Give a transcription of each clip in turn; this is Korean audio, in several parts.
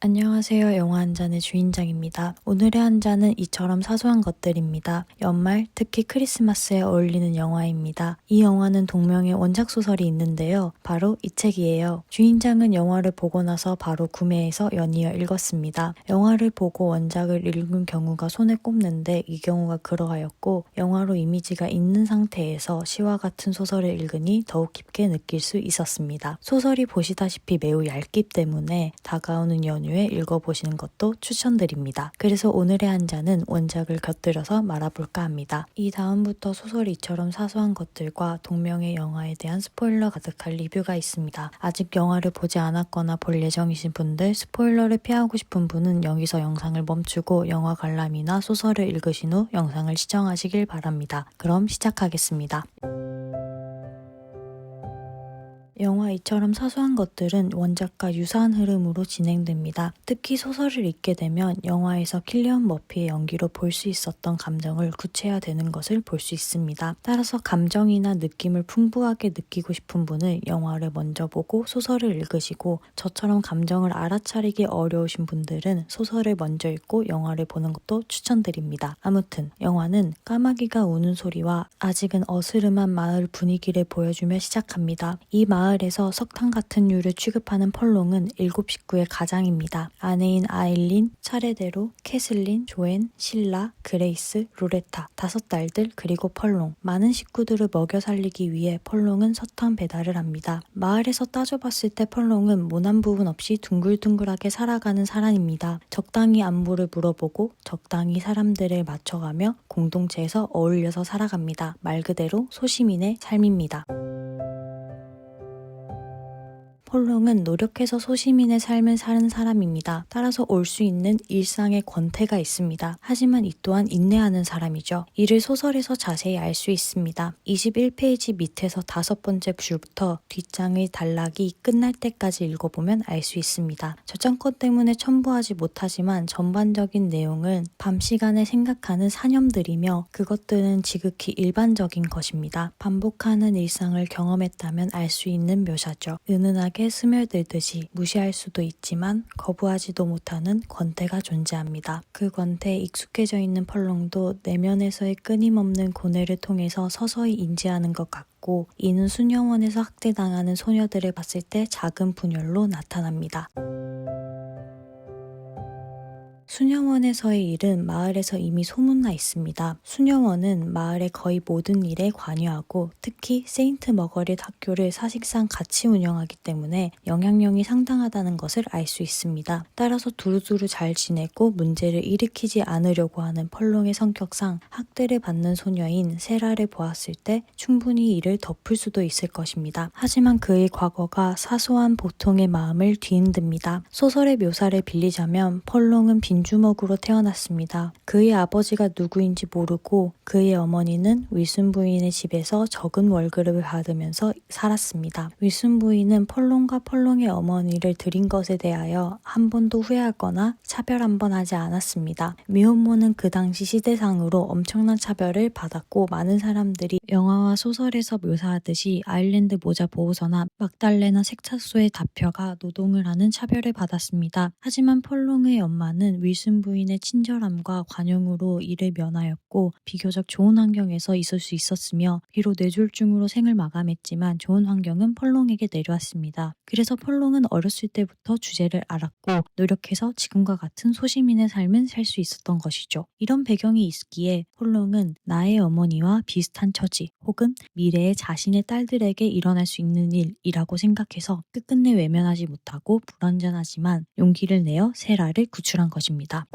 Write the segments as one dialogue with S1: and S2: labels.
S1: 안녕하세요. 영화 한 잔의 주인장입니다. 오늘의 한 잔은 이처럼 사소한 것들입니다. 연말, 특히 크리스마스에 어울리는 영화입니다. 이 영화는 동명의 원작 소설이 있는데요. 바로 이 책이에요. 주인장은 영화를 보고 나서 바로 구매해서 연이어 읽었습니다. 영화를 보고 원작을 읽은 경우가 손에 꼽는데 이 경우가 그러하였고, 영화로 이미지가 있는 상태에서 시와 같은 소설을 읽으니 더욱 깊게 느낄 수 있었습니다. 소설이 보시다시피 매우 얇기 때문에 다가오는 연휴 읽어보시는 것도 추천드립니다. 그래서 오늘의 한 잔은 원작을 곁들여서 말아볼까 합니다. 이 다음부터 소설이 이처럼 사소한 것들과 동명의 영화에 대한 스포일러 가득할 리뷰가 있습니다. 아직 영화를 보지 않았거나 볼 예정이신 분들, 스포일러를 피하고 싶은 분은 여기서 영상을 멈추고 영화 관람이나 소설을 읽으신 후 영상을 시청하시길 바랍니다. 그럼 시작하겠습니다. 영화 이처럼 사소한 것들은 원작과 유사한 흐름으로 진행됩니다. 특히 소설을 읽게 되면 영화에서 킬리언 머피의 연기로 볼 수 있었던 감정을 구체화되는 것을 볼 수 있습니다. 따라서 감정이나 느낌을 풍부하게 느끼고 싶은 분은 영화를 먼저 보고 소설을 읽으시고, 저처럼 감정을 알아차리기 어려우신 분들은 소설을 먼저 읽고 영화를 보는 것도 추천드립니다. 아무튼 영화는 까마귀가 우는 소리와 아직은 어스름한 마을 분위기를 보여주며 시작합니다. 이 마을에서 석탄 같은 유를 취급하는 펄롱은 7 식구의 가장입니다. 아내인 아일린, 차례대로 캐슬린, 조앤, 실라, 그레이스, 로레타, 5딸들, 그리고 펄롱. 많은 식구들을 먹여 살리기 위해 펄롱은 석탄 배달을 합니다. 마을에서 따져봤을 때 펄롱은 모난 부분 없이 둥글둥글하게 살아가는 사람입니다. 적당히 안부를 물어보고 적당히 사람들을 맞춰가며 공동체에서 어울려서 살아갑니다. 말 그대로 소시민의 삶입니다. 펄롱은 노력해서 소시민의 삶을 사는 사람입니다. 따라서 올 수 있는 일상의 권태가 있습니다. 하지만 이 또한 인내하는 사람이죠. 이를 소설에서 자세히 알 수 있습니다. 21페이지 밑에서 5번째 줄부터 뒷장의 단락이 끝날 때까지 읽어보면 알 수 있습니다. 저작권 때문에 첨부하지 못하지만 전반적인 내용은 밤 시간에 생각하는 사념들이며 그것들은 지극히 일반적인 것입니다. 반복하는 일상을 경험했다면 알 수 있는 묘사죠. 은은하게 스며들듯이 무시할 수도 있지만 거부하지도 못하는 권태가 존재합니다. 그 권태에 익숙해져 있는 펄롱도 내면에서의 끊임없는 고뇌를 통해서 서서히 인지하는 것 같고, 이는 수녀원에서 학대당하는 소녀들을 봤을 때 작은 분열로 나타납니다. 수녀원에서의 일은 마을에서 이미 소문나 있습니다. 수녀원은 마을의 거의 모든 일에 관여하고 특히 세인트 머거릿 학교를 사실상 같이 운영하기 때문에 영향력이 상당하다는 것을 알 수 있습니다. 따라서 두루두루 잘 지내고 문제를 일으키지 않으려고 하는 펄롱의 성격상 학대를 받는 소녀인 세라를 보았을 때 충분히 이를 덮을 수도 있을 것입니다. 하지만 그의 과거가 사소한 보통의 마음을 뒤흔듭니다. 소설의 묘사를 빌리자면 펄롱은 빈주먹으로 태어났습니다. 그의 아버지가 누구인지 모르고 그의 어머니는 윌슨 부인의 집에서 적은 월급을 받으면서 살았습니다. 윌슨 부인은 펄롱과 펄롱의 어머니를 들인 것에 대하여 한 번도 후회하거나 차별 한 번 하지 않았습니다. 미혼모는 그 당시 시대상으로 엄청난 차별을 받았고, 많은 사람들이 영화와 소설에서 묘사하듯이 아일랜드 모자 보호서나 막달레나 색차소의 다표가 노동을 하는 차별을 받았습니다. 하지만 펄롱의 엄마는 윌슨 부인의 친절함과 관용으로 이를 면하였고 비교적 좋은 환경에서 있을 수 있었으며, 비록 뇌졸중으로 생을 마감했지만 좋은 환경은 펄롱에게 내려왔습니다. 그래서 펄롱은 어렸을 때부터 주제를 알았고 노력해서 지금과 같은 소시민의 삶은 살 수 있었던 것이죠. 이런 배경이 있기에 펄롱은 나의 어머니와 비슷한 처지 혹은 미래의 자신의 딸들에게 일어날 수 있는 일이라고 생각해서 끝끝내 외면하지 못하고 불완전하지만 용기를 내어 세라를 구출한 것입니다.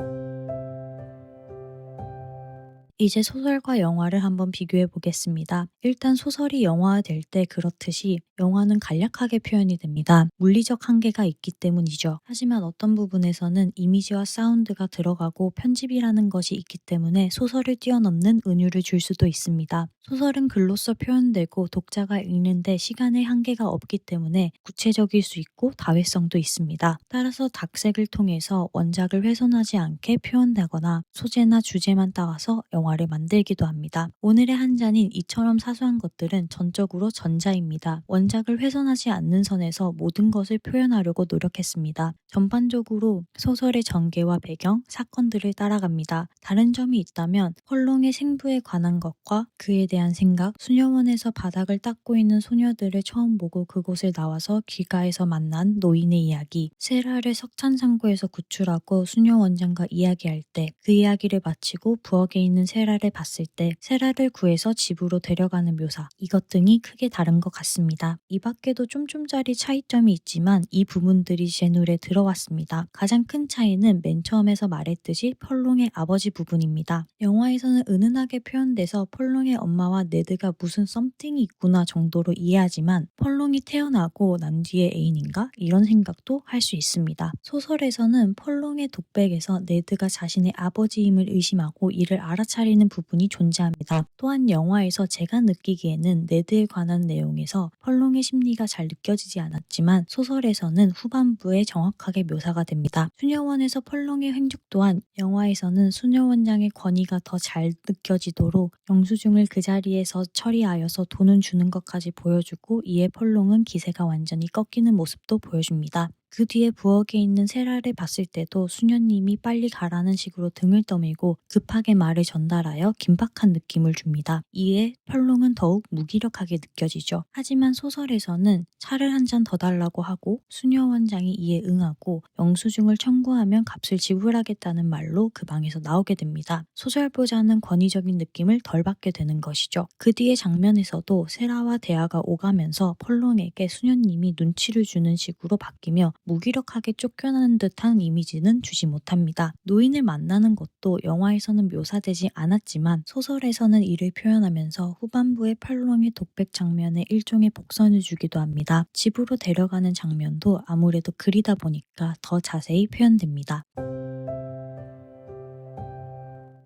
S1: 이제 소설과 영화를 한번 비교해 보겠습니다. 일단 소설이 영화화될 때 그렇듯이 영화는 간략하게 표현이 됩니다. 물리적 한계가 있기 때문이죠. 하지만 어떤 부분에서는 이미지와 사운드가 들어가고 편집이라는 것이 있기 때문에 소설을 뛰어넘는 은유를 줄 수도 있습니다. 소설은 글로써 표현되고 독자가 읽는데 시간의 한계가 없기 때문에 구체적일 수 있고 다회성도 있습니다. 따라서 각색을 통해서 원작을 훼손하지 않게 표현하거나 소재나 주제만 따와서 영화 영화를 만들기도 합니다. 오늘의 한 잔인 이처럼 사소한 것들은 전적으로 전자입니다. 원작을 훼손하지 않는 선에서 모든 것을 표현하려고 노력했습니다. 전반적으로 소설의 전개와 배경, 사건들을 따라갑니다. 다른 점이 있다면 펄롱의 생부에 관한 것과 그에 대한 생각, 수녀원에서 바닥을 닦고 있는 소녀들을 처음 보고 그곳을 나와서 길가에서 만난 노인의 이야기, 세라를 석탄상고에서 구출하고 수녀원장과 이야기할 때, 그 이야기를 마치고 부엌에 있는 세라를 봤을 때 세라를 구해서 집으로 데려가는 묘사, 이것 등이 크게 다른 것 같습니다. 이 밖에도 쫌쫌짜리 차이점이 있지만 이 부분들이 제 눈에 들어왔습니다. 가장 큰 차이는 맨 처음에서 말했듯이 펄롱의 아버지 부분입니다. 영화에서는 은은하게 표현돼서 펄롱의 엄마와 네드가 무슨 썸띵이 있구나 정도로 이해하지만 펄롱이 태어나고 난 뒤에 애인인가? 이런 생각도 할 수 있습니다. 소설에서는 펄롱의 독백에서 네드가 자신의 아버지임을 의심하고 이를 알아차리는 부분이 존재합니다. 또한 영화에서 제가 느끼기에는 네드에 관한 내용에서 펄롱의 심리가 잘 느껴지지 않았지만 소설에서는 후반부에 정확하게 묘사가 됩니다. 수녀원에서 펄롱의 행적 또한 영화에서는 수녀원장의 권위가 더 잘 느껴지도록 영수증을 그 자리에서 처리하여서 돈은 주는 것까지 보여주고 이에 펄롱은 기세가 완전히 꺾이는 모습도 보여줍니다. 그 뒤에 부엌에 있는 세라를 봤을 때도 수녀님이 빨리 가라는 식으로 등을 떠밀고 급하게 말을 전달하여 긴박한 느낌을 줍니다. 이에 펄롱은 더욱 무기력하게 느껴지죠. 하지만 소설에서는 차를 한 잔 더 달라고 하고 수녀원장이 이에 응하고 영수증을 청구하면 값을 지불하겠다는 말로 그 방에서 나오게 됩니다. 소설보다는 권위적인 느낌을 덜 받게 되는 것이죠. 그 뒤의 장면에서도 세라와 대화가 오가면서 펄롱에게 수녀님이 눈치를 주는 식으로 바뀌며 무기력하게 쫓겨나는 듯한 이미지는 주지 못합니다. 노인을 만나는 것도 영화에서는 묘사되지 않았지만 소설에서는 이를 표현하면서 후반부의 펄롱의 독백 장면에 일종의 복선을 주기도 합니다. 집으로 데려가는 장면도 아무래도 글이다 보니까 더 자세히 표현됩니다.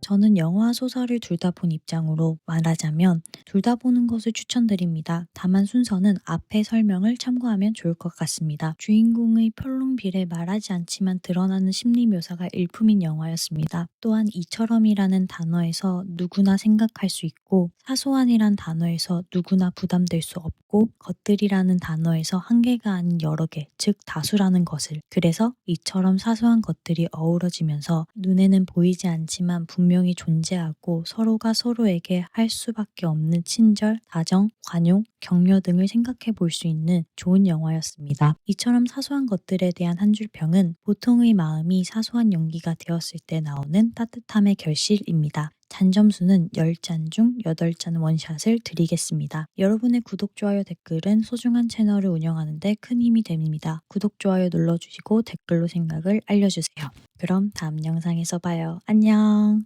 S1: 저는 영화, 소설을 둘 다 본 입장으로 말하자면 둘 다 보는 것을 추천드립니다. 다만 순서는 앞의 설명을 참고하면 좋을 것 같습니다. 주인공의 펄롱빌에 말하지 않지만 드러나는 심리 묘사가 일품인 영화였습니다. 또한 이처럼이라는 단어에서 누구나 생각할 수 있고 사소한이란 단어에서 누구나 부담될 수 없고 것들이라는 단어에서 한 개가 아닌 여러 개, 즉 다수라는 것을, 그래서 이처럼 사소한 것들이 어우러지면서 눈에는 보이지 않지만 분명히 존재하고 서로가 서로에게 할 수밖에 없는 친절, 다정, 관용, 격려 등을 생각해 볼 수 있는 좋은 영화였습니다. 이처럼 사소한 것들에 대한 한 줄 평은 보통의 마음이 사소한 용기가 되었을 때 나오는 따뜻함의 결실입니다. 잔점수는 10잔 중 8잔 원샷을 드리겠습니다. 여러분의 구독, 좋아요, 댓글은 소중한 채널을 운영하는 데 큰 힘이 됩니다. 구독, 좋아요 눌러주시고 댓글로 생각을 알려주세요. 그럼 다음 영상에서 봐요. 안녕.